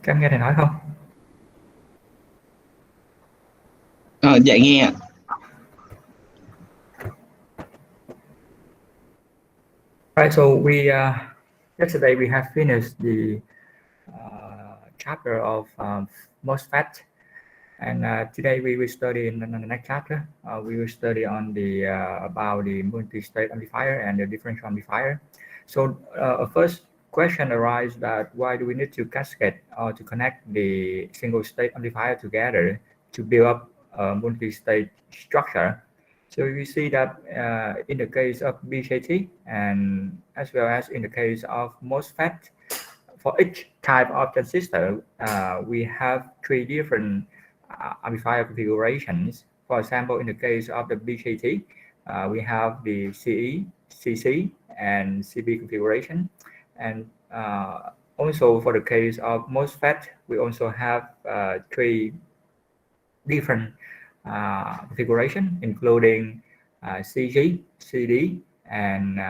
Các em nghe thầy nói không? Dạ nghe. Right, so we yesterday we have finished the chapter of MOSFET, and today we will study in the next chapter. We will study on the about the multi-state amplifier and the differential amplifier. So a first question arises that why do we need to cascade or to connect the single-state amplifier together to build up a multi-state structure? So you see that in the case of BJT and as well as in the case of MOSFET, for each type of transistor, we have three different amplifier configurations. For example, in the case of the BJT, we have the CE, CC, and CB configuration. And also for the case of MOSFET, we also have three different configuration, including CG, CD, and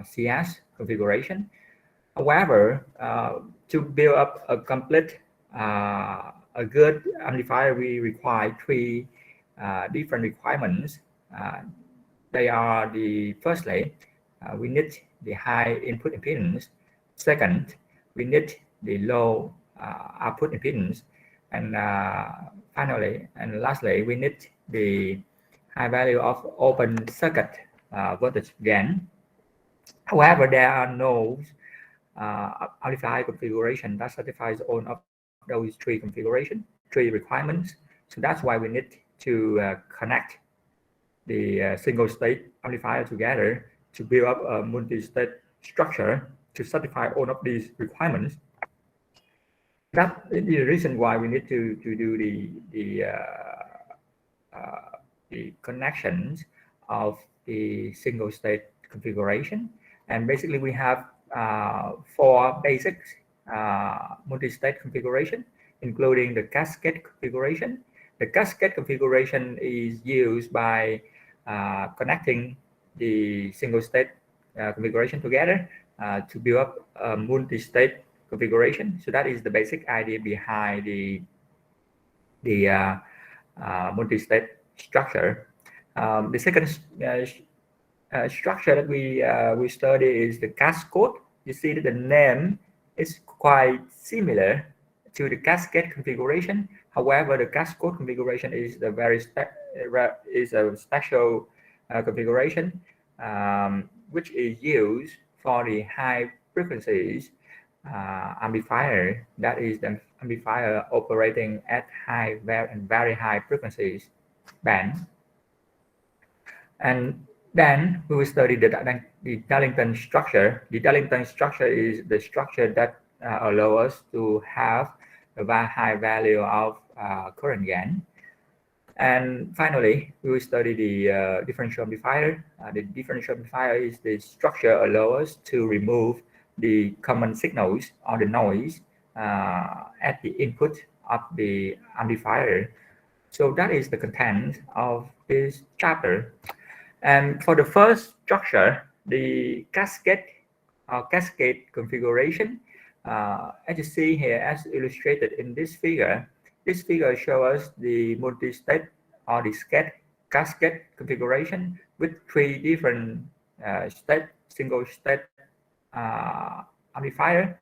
CS configuration. However, to build up a complete, a good amplifier, we require three different requirements. They are the firstly, we need the high input impedance. Second, we need the low output impedance. And finally, and lastly, we need the high value of open circuit voltage gain. However, there are no amplifier configuration that satisfies all of those three requirements. So that's why we need to connect the single state amplifier together to build up a multi-state structure to satisfy all of these requirements. That is the reason why we need to do the connections of the single state configuration. And basically we have four basic multi-state configuration, including the cascade configuration. The cascade configuration is used by connecting the single state configuration together to build up a multi-state configuration. So that is the basic idea behind the multi-state structure. The second structure that we study is the cascade. You see that the name is quite similar to the cascade configuration. However, the cascade configuration is a special configuration which is used for the high frequencies amplifier. That is the amplifier operating at high and very high frequencies band. And then we will study the Darlington structure. The Darlington structure is the structure that allows us to have a very high value of current gain. And finally, we will study the differential amplifier. The differential amplifier is the structure allows us to remove the common signals or the noise at the input of the amplifier. So that is the content of this chapter. And for the first structure, the cascade configuration, as you see here, as illustrated in this figure shows us the multi-state or the cascade configuration with three different single state amplifier.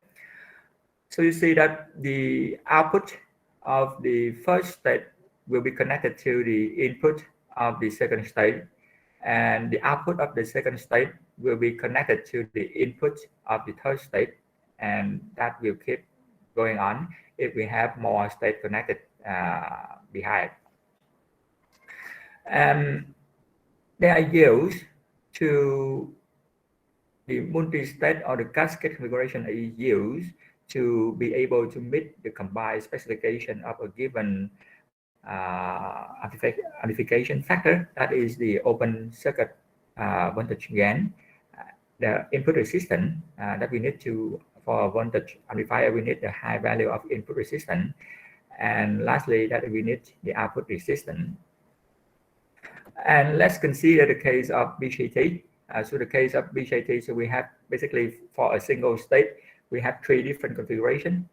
So you see that the output of the first state will be connected to the input of the second state, and the output of the second state will be connected to the input of the third state, and that will keep going on if we have more states connected behind. And they are used to the multi-state or the cascade configuration is used to be able to meet the combined specification of a given amplification factor, that is the open circuit voltage gain, the input resistance that we need to, for a voltage amplifier, we need the high value of input resistance, and lastly that we need the output resistance. And let's consider the case of BJT. So the case of BJT, so we have basically for a single state, we have three different configurations.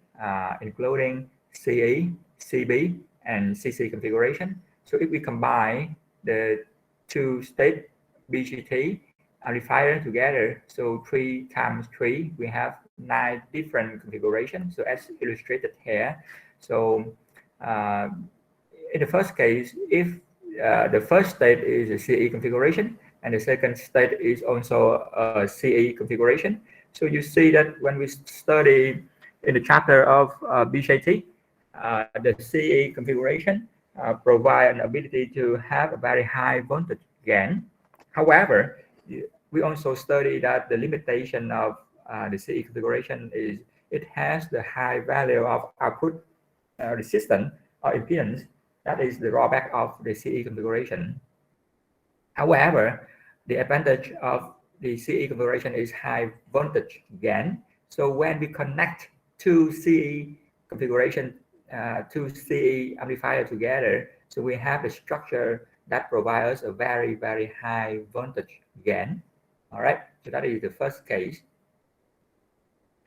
including CE, CB, and CC configuration. So if we combine the two-state BJT amplifier together, so 3 times 3, we have 9 different configurations. So as illustrated here, so in the first case, if the first state is a CE configuration and the second state is also a CE configuration, so you see that when we study in the chapter of BJT, the CE configuration provide an ability to have a very high voltage gain. However, we also study that the limitation of the CE configuration is it has the high value of output resistance or impedance. That is the drawback of the CE configuration. However, the advantage of the CE configuration is high voltage gain. So when we connect two CE configuration, two CE amplifier together, so we have a structure that provides a very, very high voltage gain. All right, so that is the first case.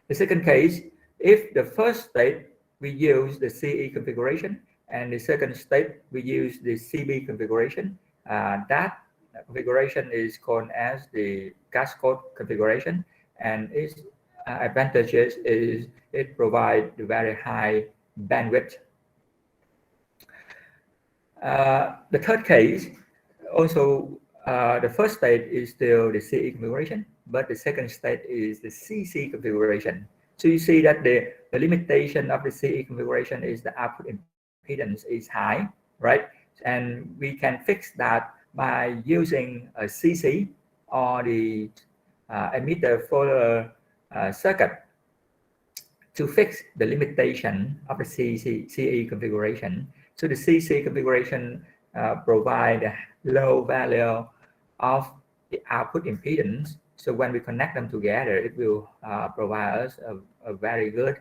The second case, if the first state we use the CE configuration and the second state we use the CB configuration, that configuration is called as the cascade configuration, and its advantages is it provides the very high bandwidth. The third case, also the first state is still the CE configuration, but the second state is the CC configuration. So you see that the limitation of the CE configuration is the output impedance is high, right? And we can fix that by using a CC or the emitter follower circuit to fix the limitation of the CE configuration. So the CC configuration provide a low value of the output impedance. So when we connect them together, it will provide us a very good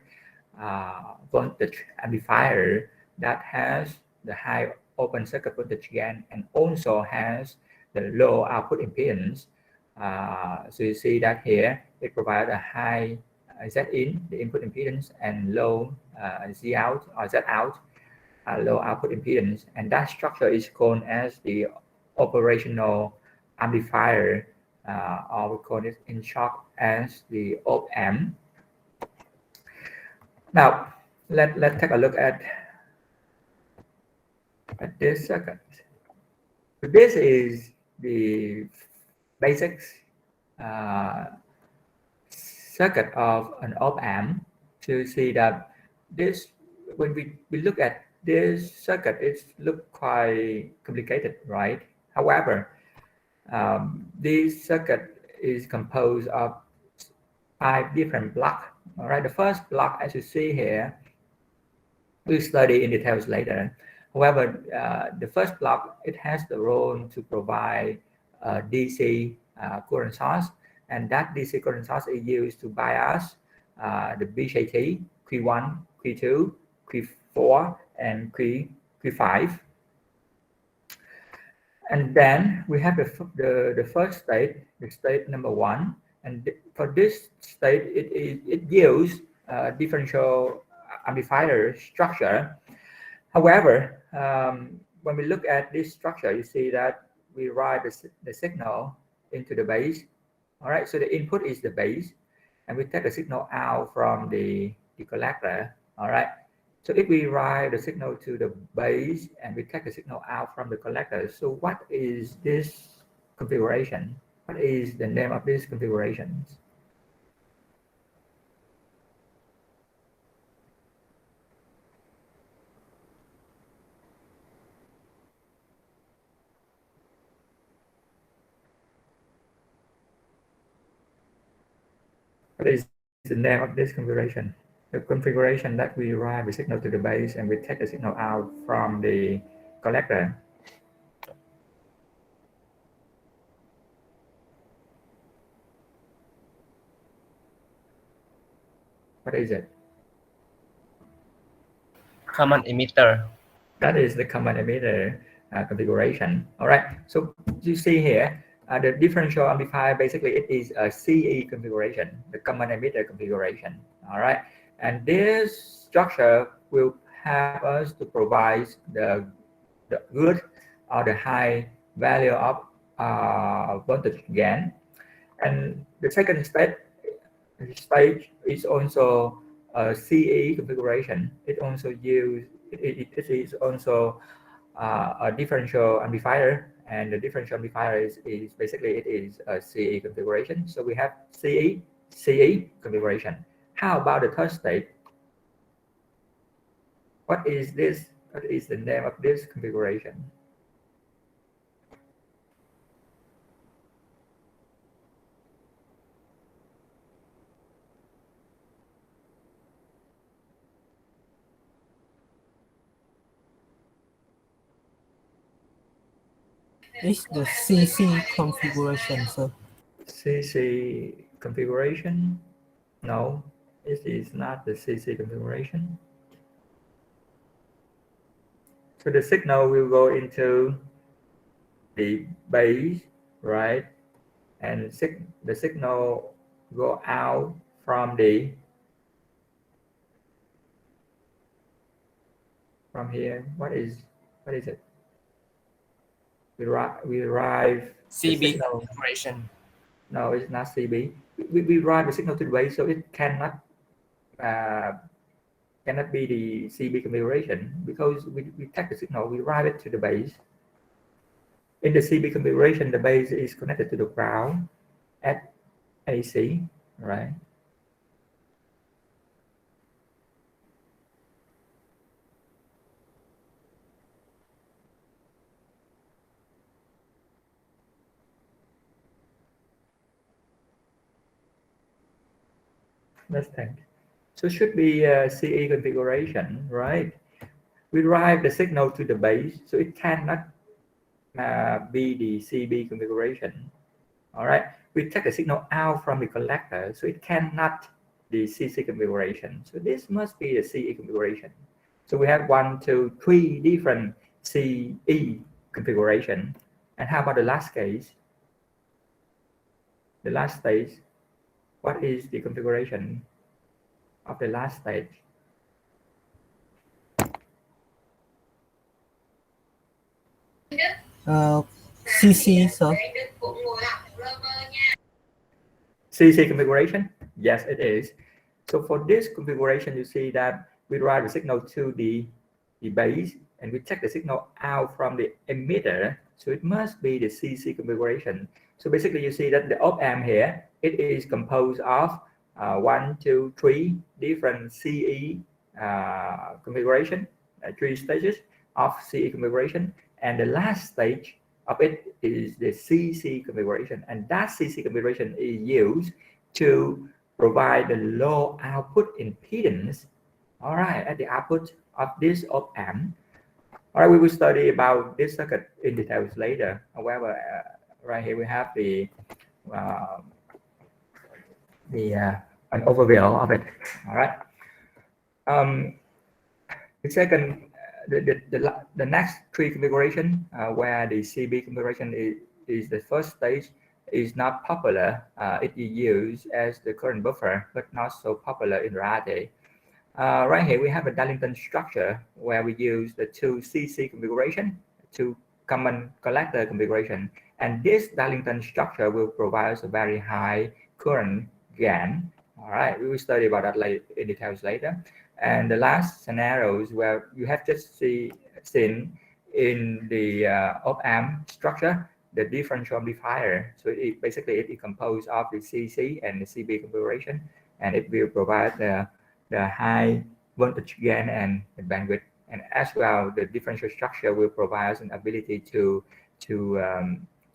voltage amplifier that has the high open circuit voltage gain and also has the low output impedance. So you see that here it provides a high Z in, the input impedance, and low Z out or Z out, low output impedance, and that structure is called as the operational amplifier, or we call it in short as the op-amp. Now let's take a look at this circuit. So this is the basics circuit of an op-amp. To see that this, when we look at this circuit, it looks quite complicated, right? However, this circuit is composed of 5 different blocks. All right, the first block, as you see here, we'll study in details later. However, the first block, it has the role to provide a DC current source, and that DC current source is used to bias the BJT Q1, Q2, Q4, and Q5. And then we have the first state, the state number 1, and for this state, it yields differential amplifier structure. However, when we look at this structure, you see that we write the signal into the base. All right, so the input is the base, and we take the signal out from the collector. All right, so if we write the signal to the base and we take the signal out from the collector, so what is this configuration? What is the name of this configuration? What is the name of this configuration? The configuration that we write the signal to the base and we take the signal out from the collector. What is it? Common emitter. That is the common emitter configuration. All right, so you see here, the differential amplifier, basically it is a CE configuration, the common emitter configuration. All right, And this structure will help us to provide the good or the high value of voltage gain. And the second stage is also a CE configuration. It is also a differential amplifier, and the differential amplifier is basically it is a CE configuration. So we have CE configuration. How about the third state? What is this? What is the name of this configuration? It's the CC configuration, sir. CC configuration? No, this is not the CC configuration. So the signal will go into the base, right? And the signal go out from here. What is it? We arrive CB configuration. No, it's not CB. We drive the signal to the base, so it cannot be the CB configuration, because we take the signal, we drive it to the base. In the CB configuration, the base is connected to the ground at AC, right? Let's think. So should be a CE configuration, right? We drive the signal to the base, so it cannot be the CB configuration. All right. We take the signal out from the collector, so it cannot the CC configuration. So this must be the CE configuration. So we have 1, 2, 3 different CE configuration. And how about the last case? The last stage. What is the configuration of the last stage? CC, sir. CC configuration? Yes, it is. So for this configuration, you see that we drive the signal to the base, and we take the signal out from the emitter. So it must be the CC configuration. So basically, you see that the op-amp here, it is composed of 1, 2, 3 different CE configuration, 3 stages of CE configuration, and the last stage of it is the CC configuration, and that CC configuration is used to provide the low output impedance, all right, at the output of this op-amp. All right, we will study about this circuit in details later. However, right here we have an overview of it. All right. The second, the next 3 configuration, where the CB configuration is the first stage, is not popular. It is used as the current buffer, but not so popular in reality. Right here we have a Darlington structure where we use the 2 CC configuration, 2 common collector configuration, and this Darlington structure will provide us a very high current gain. All right, we will study about that in details later. And the last scenarios where you have just seen in the op-amp structure, the differential amplifier. So it is composed of the CC and the CB configuration, and it will provide the high voltage gain and the bandwidth. And as well, the differential structure will provide us an ability to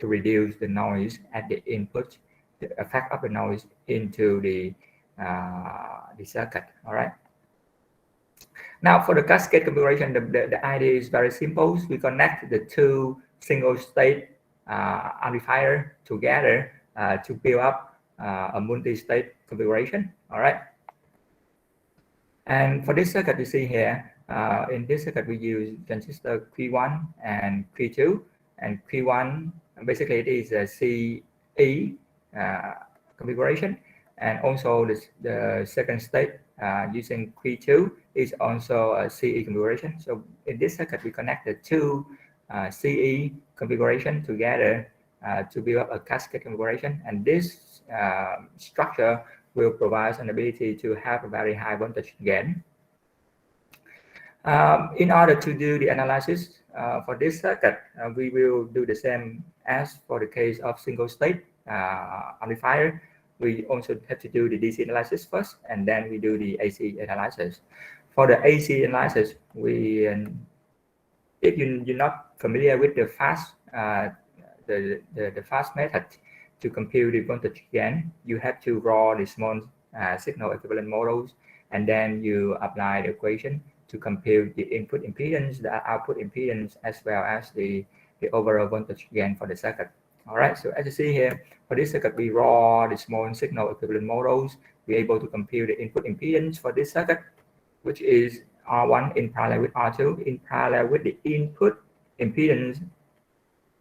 reduce the noise at the input, the effect of the noise into the circuit. All right. Now for the cascade configuration, the idea is very simple. We connect the 2 single state amplifier together to build up a multi-state configuration. All right. And for this circuit you see here, in this circuit we use transistor Q1 and Q2, and Q1 basically it is a CE configuration, And also the second state using Q2 is also a CE configuration. So in this circuit, we connect the two CE configuration together to build up a cascade configuration. And this structure will provide an ability to have a very high voltage gain. In order to do the analysis for this circuit, we will do the same as for the case of single state amplifier. We also have to do the DC analysis first, and then we do the AC analysis. For the AC analysis, if you're not familiar with the fast the fast method to compute the voltage gain, you have to draw the small signal equivalent models, and then you apply the equation to compute the input impedance, the output impedance, as well as the overall voltage gain for the circuit. All right, so as you see here, for this circuit, we draw the small signal equivalent models. We're able to compute the input impedance for this circuit, which is R1 in parallel with R2 in parallel with the input impedance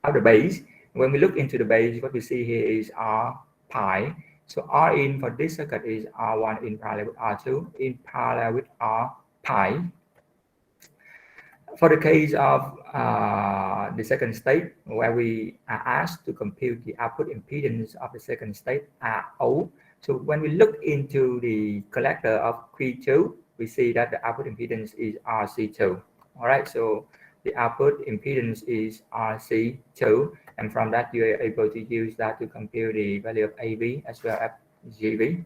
of the base. When we look into the base, what we see here is R pi. So R in for this circuit is R1 in parallel with R2 in parallel with R pi. For the case of the second state, where we are asked to compute the output impedance of the second state, RO. So when we look into the collector of Q2, we see that the output impedance is RC2. All right, so the output impedance is RC2, and from that you are able to use that to compute the value of AV as well as GV.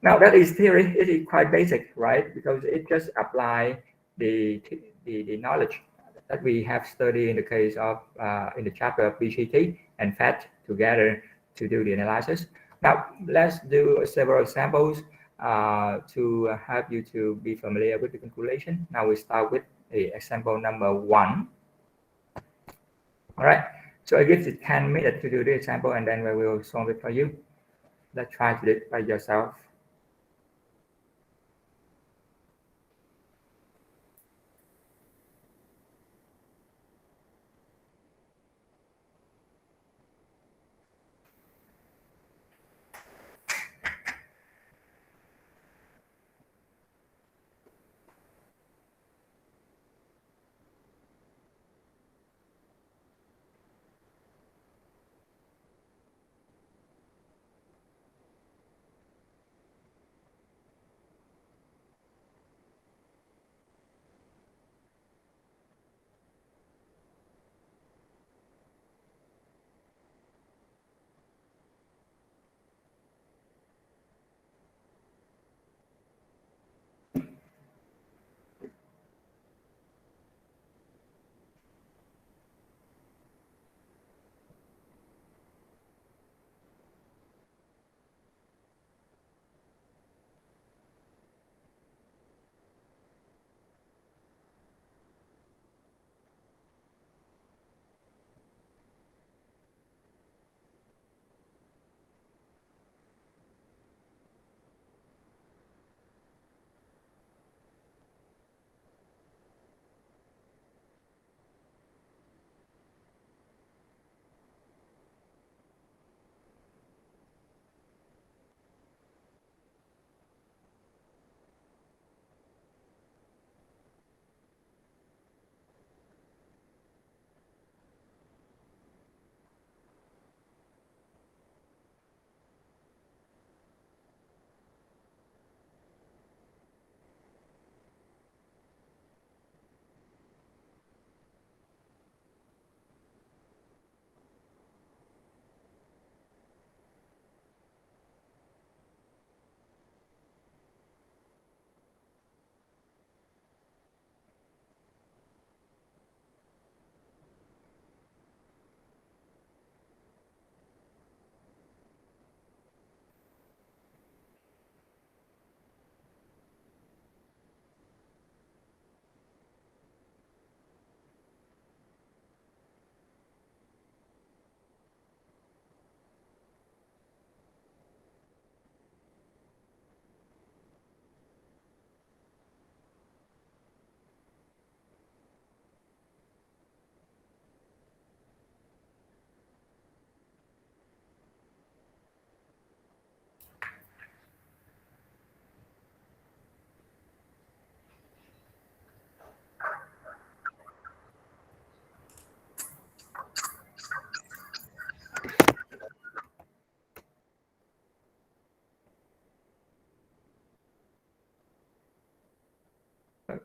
Now that is theory. It is quite basic, right? Because it just apply the knowledge that we have studied in the case of in the chapter of BGT and FET together to do the analysis. Now let's do several examples to help you to be familiar with the calculation. Now we start with the example number 1. All right, so I give you 10 minutes to do the example, and then we will solve it for you. Let's try to do it by yourself.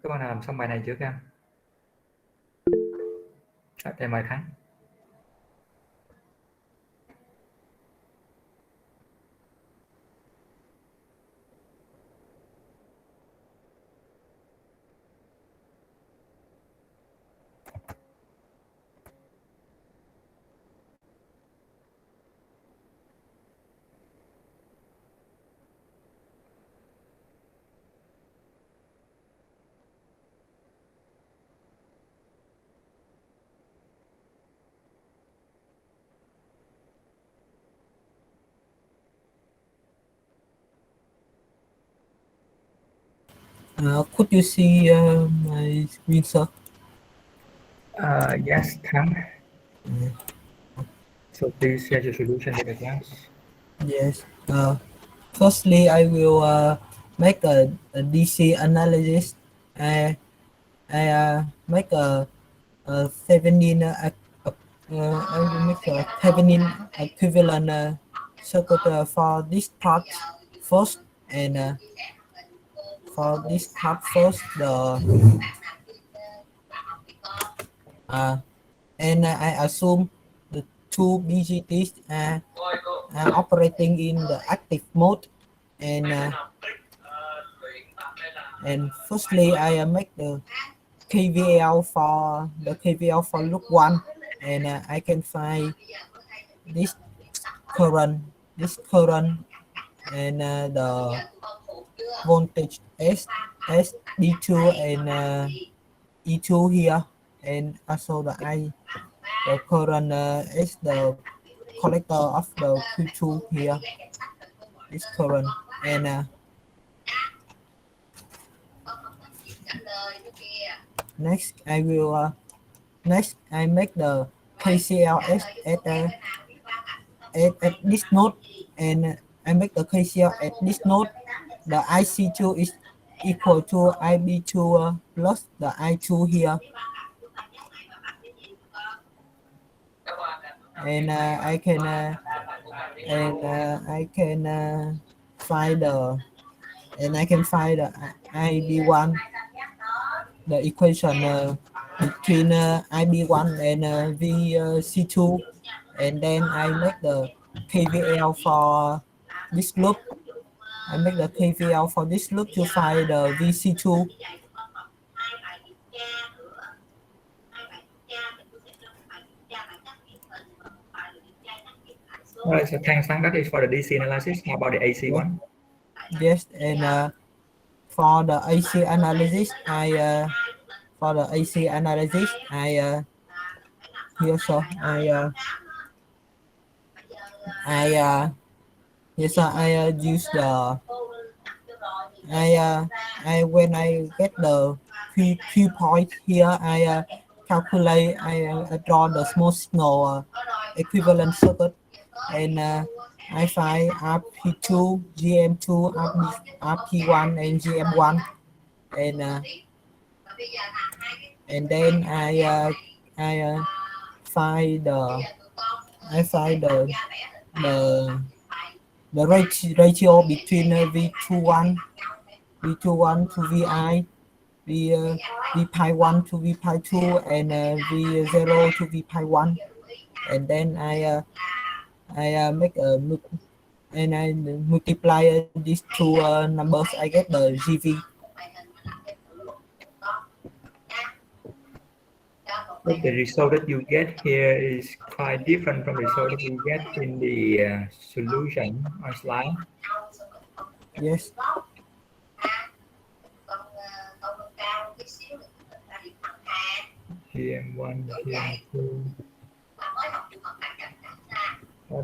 Các bạn nào làm xong bài này chưa các em? Thầy mời Khánh. Could you see my screen, sir? Yes, Khánh. Yeah. So please share your solution with the class. Yes. Firstly, I will make a DC analysis. I make a Thevenin. I will make a Thevenin equivalent circuit for this part first, and for this part first, and I assume the two BGTs are operating in the active mode, and firstly I make the KVL for loop 1, and I can find this current and the voltage S D2 and E2 here, and also the current is the collector of the Q2 here, this current, and next I will next I make the KCL at this node, and I make the KCL at this node. The IC2 is equal to IB2 plus the I2 here, and I can find the IB1, the equation between IB1 and VC2, and then I make the KVL for this loop. I make the KVL for this loop to find the VC2. Alright, so thanks, that is for the DC analysis. How about the AC one? Yes, and for the AC analysis, I here, so yes, sir, I use the I when I get the Q point here, I calculate, I draw the small signal equivalent circuit, and I find RP2, GM2, RP1, and GM1, and then I find the ratio between V21 to VI, V pi 1 to V pi 2, and V0 to V pi 1, and then I make a and I multiply these two numbers, I get the GV. But the result that you get here is quite different from the result that you get in the solution on slide. Yes. GM1, GM2.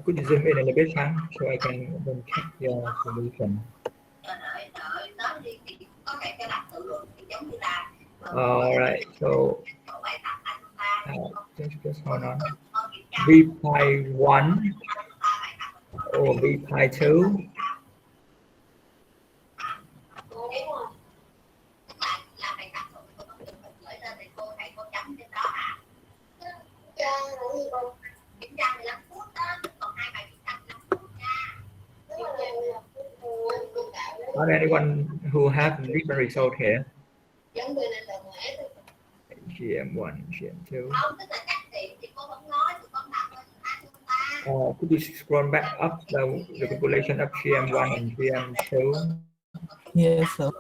Could you zoom in a little bit, Sam, so I can then check your solution? All right, so just hold on. V pi 1 or V pi 2. Are there anyone who have different result here? GM1, GM2. Could you scroll back up the calculation of GM1 and GM2? Yes, sir.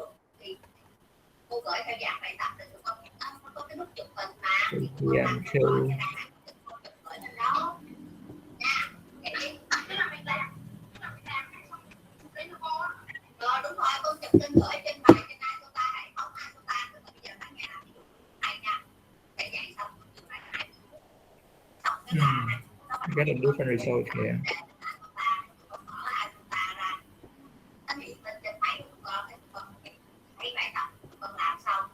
GM2. Get a different result here.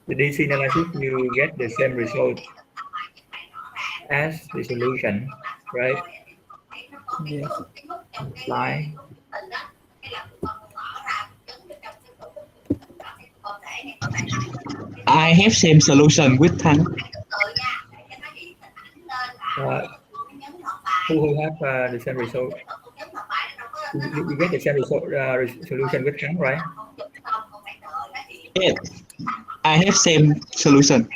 The DC analysis, you get the same result as the solution, right? Yes. Apply. I have same solution with Thắng. Who have the same result? You get the same result solution with Thắng, right? Yes, I have same solution.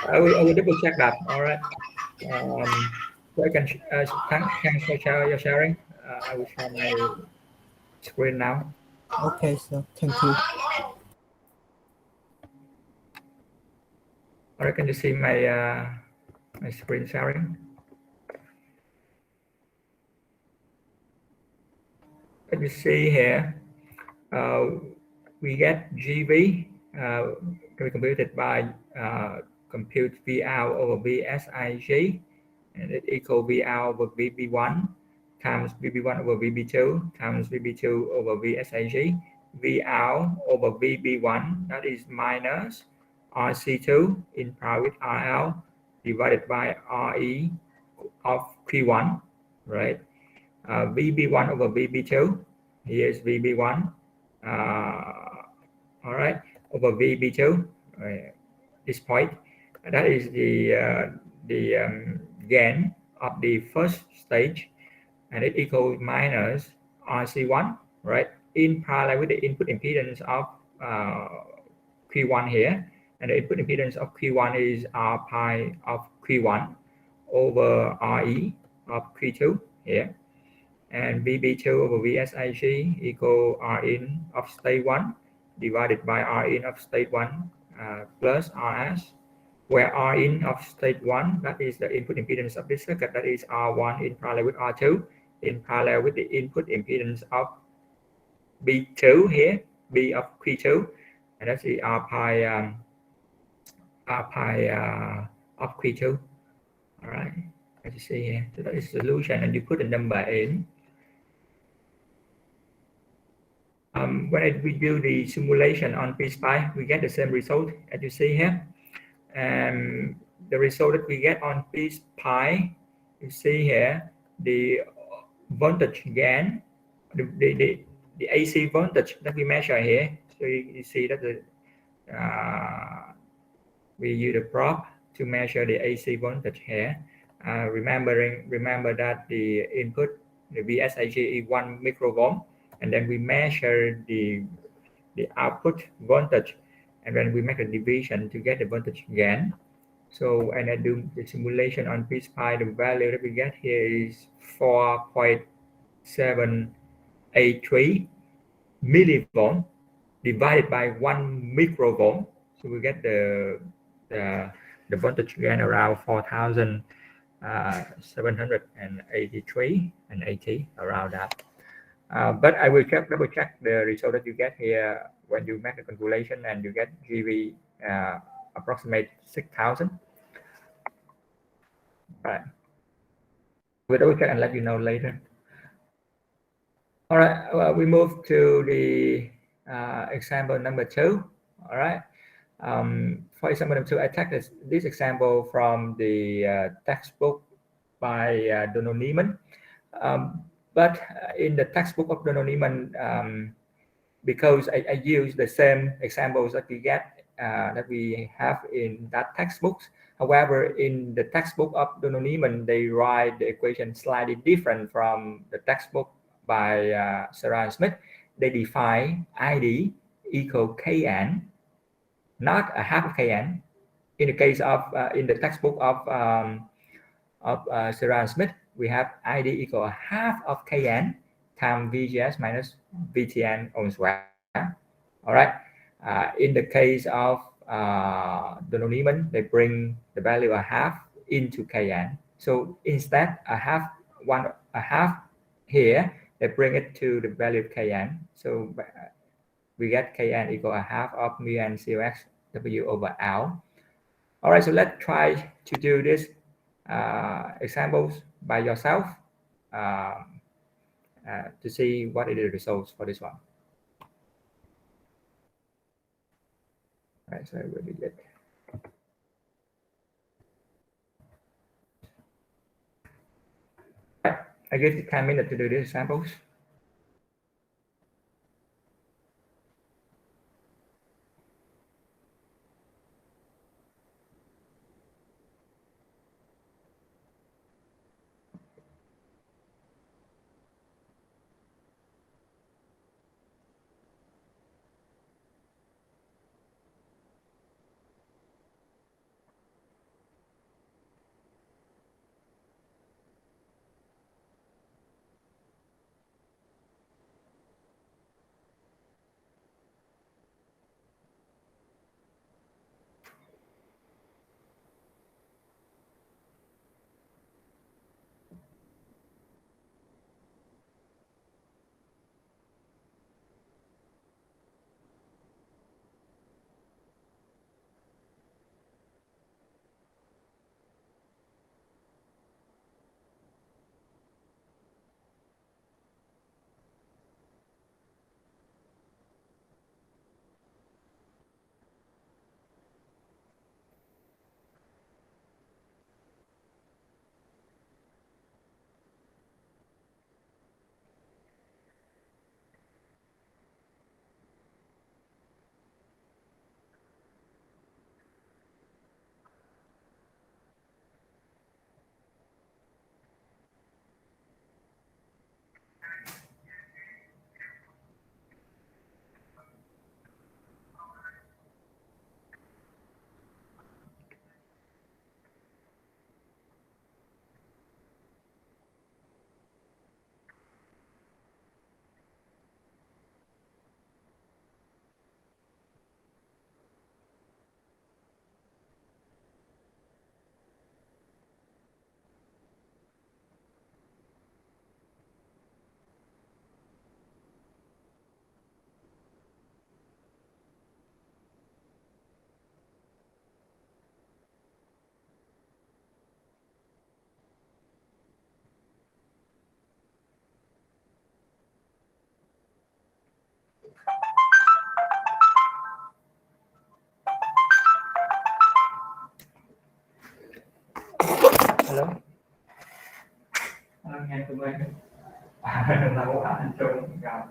I will double check that. All right. So I can Thắng, can share your sharing. I will share my screen now. Okay, sir. Thank you. All right, can you see my my screen sharing? Can you see here? We get GV can be computed by compute V out over VSIG, and it equal V out over VB1 times VB1 over VB2 times VB2 over VSIG. V out over VB1, that is minus RC2 in par with RL divided by RE of Q1, right? VB1 over VB2, here's VB1, all right, over VB2, this point, that is the gain of the first stage, and it equals minus RC1, right, in parallel with the input impedance of Q1 here, and the input impedance of Q1 is R pi of Q1 over RE of Q2 here, and VB2 over VSIG equal R in of state 1 divided by R in of state 1 plus RS, where R in of state 1, that is the input impedance of this circuit, that is R1 in parallel with R2 in parallel with the input impedance of B2 here, B of Q2, and that's the R pi of Q2. All right, as you see here, so that is the solution, and you put the number in. When we do the simulation on PSPI, we get the same result as you see here. And the result that we get on PSPI, you see here, the voltage gain, the AC voltage that we measure here. So you see that we use the Prof to measure the AC voltage here. Remember that the input, the VSIG is 1 microvolt, and then we measure the output voltage, and then we make a division to get the voltage gain. So, and I do the simulation on PSPI, the value that we get here is 4.783 millivolt divided by 1 microvolt. So we get the voltage gain around 4,783 and 80, around that. But I will double check the result that you get here when you make the calculation, and you get GV approximate 6,000. Right. We'll double check and let you know later. All right, we move to the example number 2. All right. For example number 2, I take this example from the textbook by Donald Niemann. But in the textbook of Donald Niemann, because I use the same examples that we get that we have in that textbook. However, in the textbook of Donald Niemann, they write the equation slightly different from the textbook by Sarah Smith. They define ID equal Kn not a half of kn. In the case of in the textbook of Sarah and Smith, we have ID equal a half of kn times VGS minus VTN on square. All right. In the case of the Neumann, they bring the value a half into kn. So instead a half here, they bring it to the value of kn. So we get kn equal a half of mu n cox w over L. All right, so let's try to do this examples by yourself to see what is the results for this one. All right, so I will do it. I give you 10 minutes to do these examples. Hello. Nghe tụi mình. Lâu quá anh Trung gặp.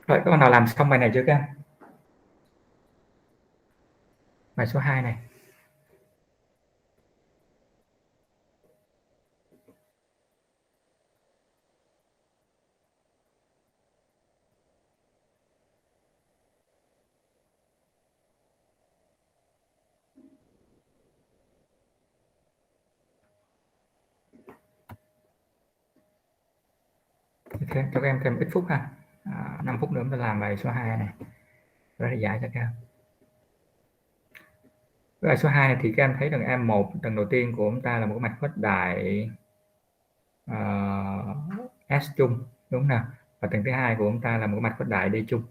Rồi các bạn nào làm xong bài này chưa các em? Bài số 2 này. Ok, cho các em thêm ít phút ha. 5 phút nữa mình làm bài số 2 này. Rồi thì giải cho các em. Bài số 2 này thì các em thấy rằng M1 tầng đầu tiên của chúng ta là một cái mạch khuếch đại S chung, đúng không nào? Và tầng thứ hai của chúng ta là một cái mạch khuếch đại D chung.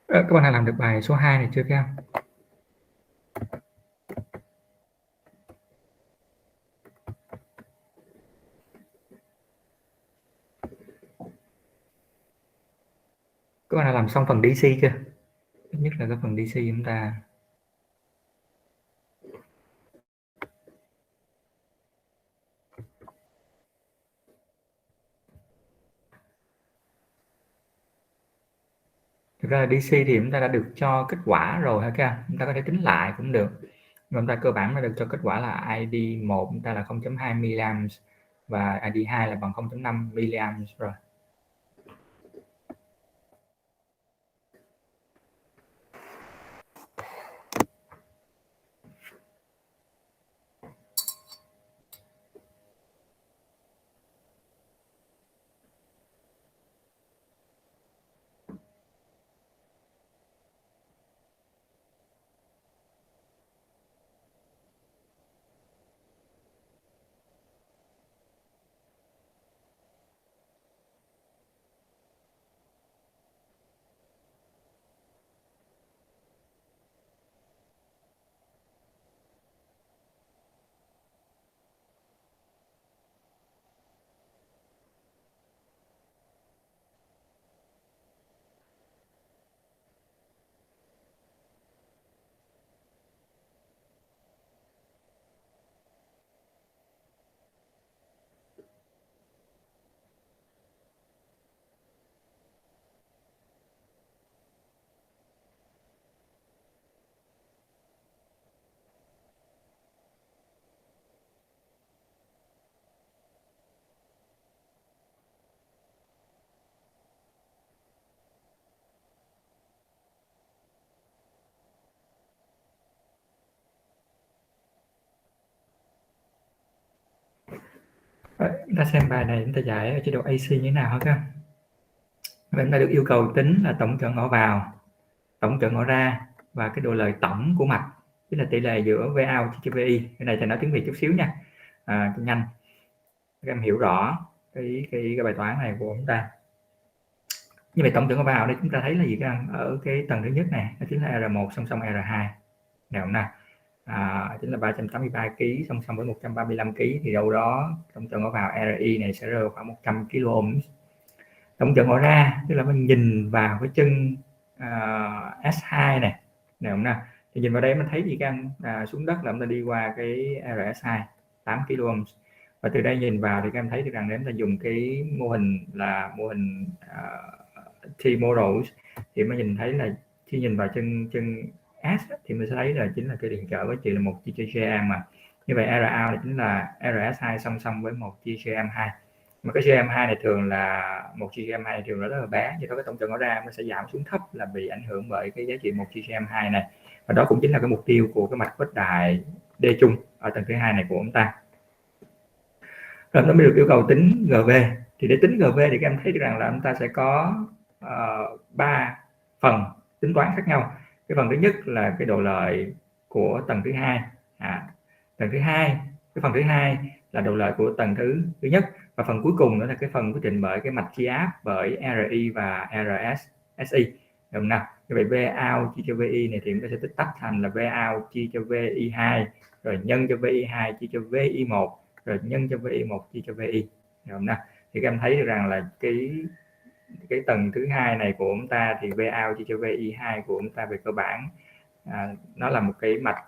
Các bạn đã làm được bài số 2 này chưa các em? Các bạn đã làm xong phần DC chưa? Thứ nhất là cái phần DC chúng ta. Thực ra là DC thì chúng ta đã được cho kết quả rồi ha các em. Chúng ta có thể tính lại cũng được. Nhưng chúng ta cơ bản đã được cho kết quả là ID 1 chúng ta là 0.2 mA và ID 2 là bằng 0.5 mA rồi. Chúng ta xem bài này chúng ta giải ở chế độ AC như thế nào hả các em? Và chúng ta được yêu cầu tính là tổng trợ ngõ vào, tổng trợ ngõ ra và cái độ lời tổng của mạch, tức là tỷ lệ giữa V out chia cho VI. Cái này thầy nói tiếng Việt chút xíu nha, cho nhanh các em hiểu rõ cái bài toán này của chúng ta. Như vậy tổng trợ ngõ vào đây chúng ta thấy là gì các em? Ở cái tầng thứ nhất này nó chính là R1 song song R2, được không nào? Chính là 383 kg song song với 135 kg, thì đâu đó tổng trợ ngõ vào RI này sẽ rơi khoảng 100 kΩ. Tổng trợ ngõ ra tức là mình nhìn vào cái chân S2 này, được không nào? Thì nhìn vào đây mình thấy gì các em? Xuống đất là chúng ta đi qua cái RS2 8 kΩ, và từ đây nhìn vào thì các em thấy được rằng nếu ta dùng cái mô hình là mô hình T-model thì mới nhìn thấy là khi nhìn vào chân S thì mình sẽ thấy là chính là cái điện trở với chỉ là 1 chia cho GM mà. Như vậy R out này chính là RS2 song song với 1 chia GM2. Mà cái GM2 này thường là 1 chia GM2 này thường rất là bé, do đó cái tổng trợ ngõ ra nó sẽ giảm xuống thấp là bị ảnh hưởng bởi cái giá trị 1 chia GM2 này. Và đó cũng chính là cái mục tiêu của cái mạch khuếch đại D chung ở tầng thứ hai này của chúng ta. Rồi nó mới được yêu cầu tính GV. Thì để tính GV thì các em thấy được rằng là chúng ta sẽ có 3 phần tính toán khác nhau. Cái phần thứ nhất là cái độ lợi của tầng thứ hai, tầng thứ hai, cái phần thứ hai là độ lợi của tầng thứ nhất, và phần cuối cùng nữa là cái phần quyết định bởi cái mạch chia áp bởi RI và RSSI, được không nào? Như vậy V out chia cho VI này thì chúng ta sẽ tích tách thành là V out chia cho VI2 rồi nhân cho VI2 chia cho VI1 rồi nhân cho VI1 chia cho VI, được không nào? Thì các em thấy được rằng là cái tầng thứ hai này của chúng ta thì V out chia cho VI2 của chúng ta về cơ bản nó là một cái mạch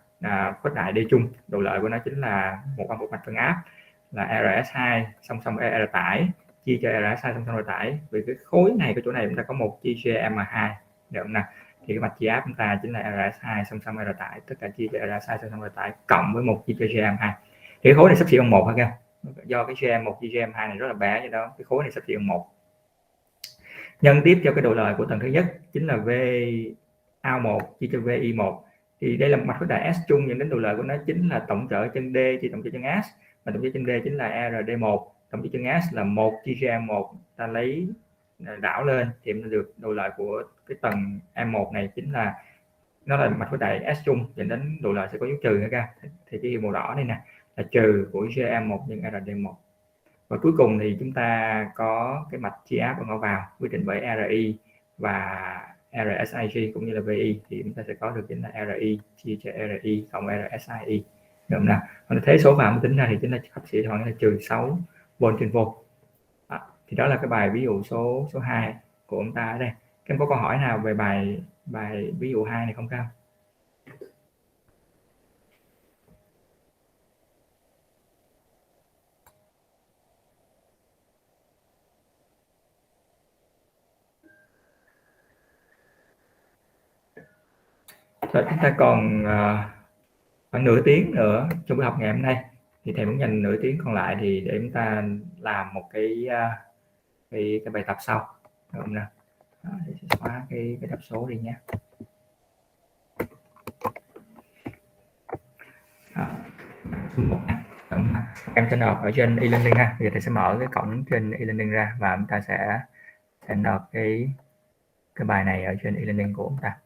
khuếch đại D chung, độ lợi của nó chính là một mạch phân áp là RS2 song song R tải chia cho RS2 song song R tải. Vì cái khối này cái chỗ này chúng ta có một chia cho M2, được không nào? Thì cái mạch chia áp chúng ta chính là RS2 song song R tải, tất cả chia cho RS2 song song R tải cộng với một chia cho GM2. Thì cái khối này sắp xỉ bằng 1 ha các em. Do cái GM1 chia GM2 này rất là bé, như đó cái khối này sắp xỉ bằng 1. Nhân tiếp cho cái độ lợi của tầng thứ nhất chính là V out1 chia cho VI1. Thì đây là một mạch khuếch đại S chung, dẫn đến độ lợi của nó chính là tổng trợ chân D chia tổng trợ chân S, và tổng trợ chân D chính là RD1, tổng trợ chân S là 1 chia GM1, ta lấy đảo lên thì nó được độ lợi của cái tầng M1 này chính là nó là mạch khuếch đại S chung, dẫn đến độ lợi sẽ có dấu trừ nữa các. Thì cái màu đỏ này nè là trừ của GM1 nhân RD1. Và cuối cùng thì chúng ta có cái mạch chia áp ở ngõ vào quyết định bởi RI và RSIG cũng như là VI, thì chúng ta sẽ có được chính là RI chia cho RI cộng RSII, được không nào? Còn thế số vào tính ra thì chính là hấp sẽ khoảng là trừ 6 V/V. Thì đó là cái bài ví dụ số 2 của chúng ta ở đây. Các em có câu hỏi nào về bài ví dụ 2 này không các em? Rồi chúng ta còn khoảng nửa tiếng nữa trong buổi học ngày hôm nay, thì thầy muốn dành nửa tiếng còn lại thì để chúng ta làm một cái bài tập sau, được không nào? Đó, để xóa cái tập số đi nhé. Em sẽ nộp ở trên e-learning ha. Bây giờ thầy sẽ mở cái cổng trên e-learning ra và chúng ta sẽ nộp cái bài này ở trên e-learning của chúng ta.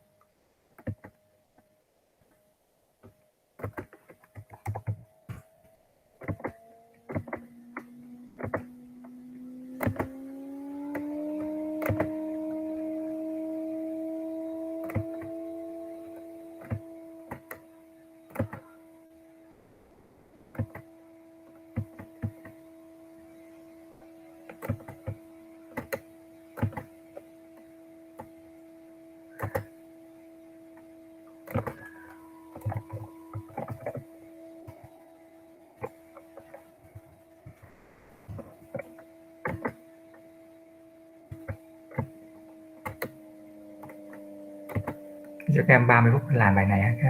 Cho các em 30 phút làm bài này ha các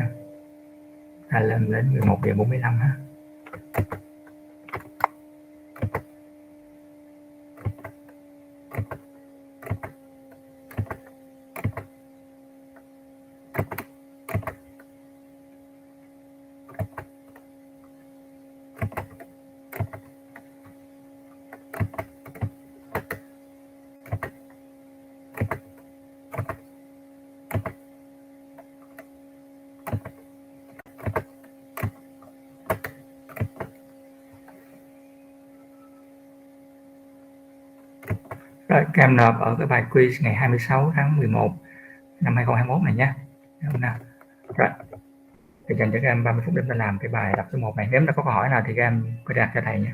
em. Lên đến 11:45 ha. Rồi, các em nộp ở cái bài quiz ngày 26 tháng 11 năm 2021 này nhé. Rồi, thì dành cho các em 30 phút để chúng ta làm cái bài tập số 1 này. Nếu đã có câu hỏi nào thì các em cứ đặt cho thầy nhé.